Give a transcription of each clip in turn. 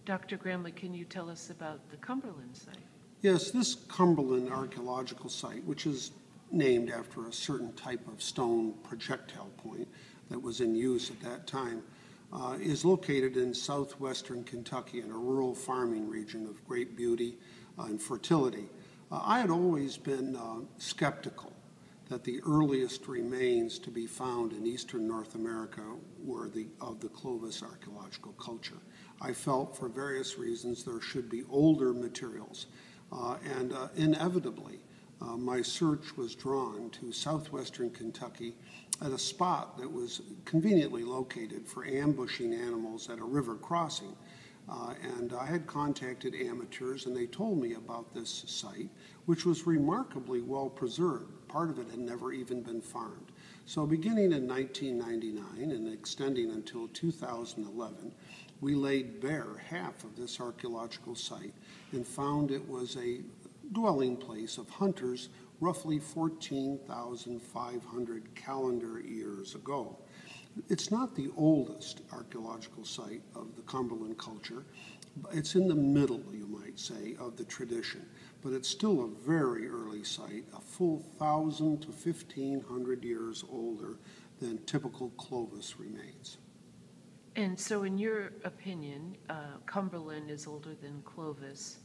Dr. Gramley, can you tell us about the Cumberland site? Yes, this Cumberland archaeological site, which is named after a certain type of stone projectile point that was in use at that time, is located in southwestern Kentucky in a rural farming region of great beauty and fertility. I had always been skeptical that the earliest remains to be found in eastern North America were of the Clovis archaeological culture. I felt for various reasons there should be older materials, and inevitably my search was drawn to southwestern Kentucky at a spot that was conveniently located for ambushing animals at a river crossing. And I had contacted amateurs, and they told me about this site, which was remarkably well preserved. Part of it had never even been farmed. So beginning in 1999 and extending until 2011, we laid bare half of this archaeological site and found it was a dwelling place of hunters roughly 14,500 calendar years ago. It's not the oldest archaeological site of the Cumberland culture. It's in the middle, you might say, of the tradition, but it's still a very early site, a full 1,000 to 1,500 years older than typical Clovis remains. And so in your opinion, Cumberland is older than Clovis?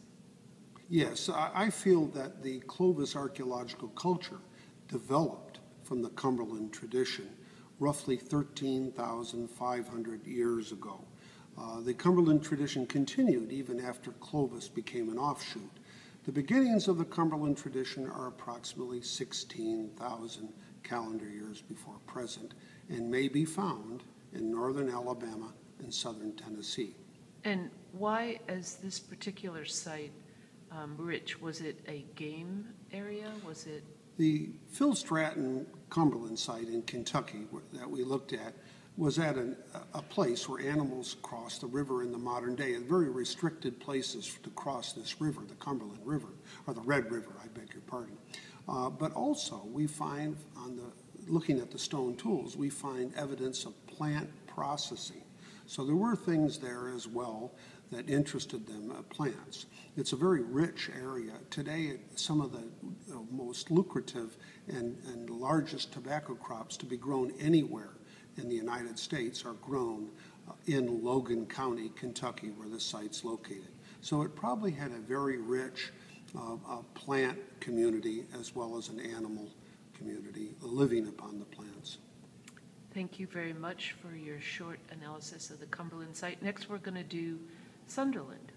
Yes, I feel that the Clovis archaeological culture developed from the Cumberland tradition roughly 13,500 years ago. The Cumberland tradition continued even after Clovis became an offshoot. The beginnings of the Cumberland tradition are approximately 16,000 calendar years before present and may be found in northern Alabama and southern Tennessee. And why is this particular site rich? Was it a game area? Was it? The Phil Stratton Cumberland site in Kentucky that we looked at was at a place where animals cross the river in the modern day, and very restricted places to cross this river, the Cumberland River, or the Red River, I beg your pardon. But also we find, looking at the stone tools, we find evidence of plant processing. So there were things there as well that interested them, plants. It's a very rich area. Today, some of the most lucrative and largest tobacco crops to be grown anywhere in the United States are grown in Logan County, Kentucky, where the site's located. So it probably had a very rich plant community as well as an animal community living upon the plants. Thank you very much for your short analysis of the Cumberland site. Next, we're going to do Sunderland.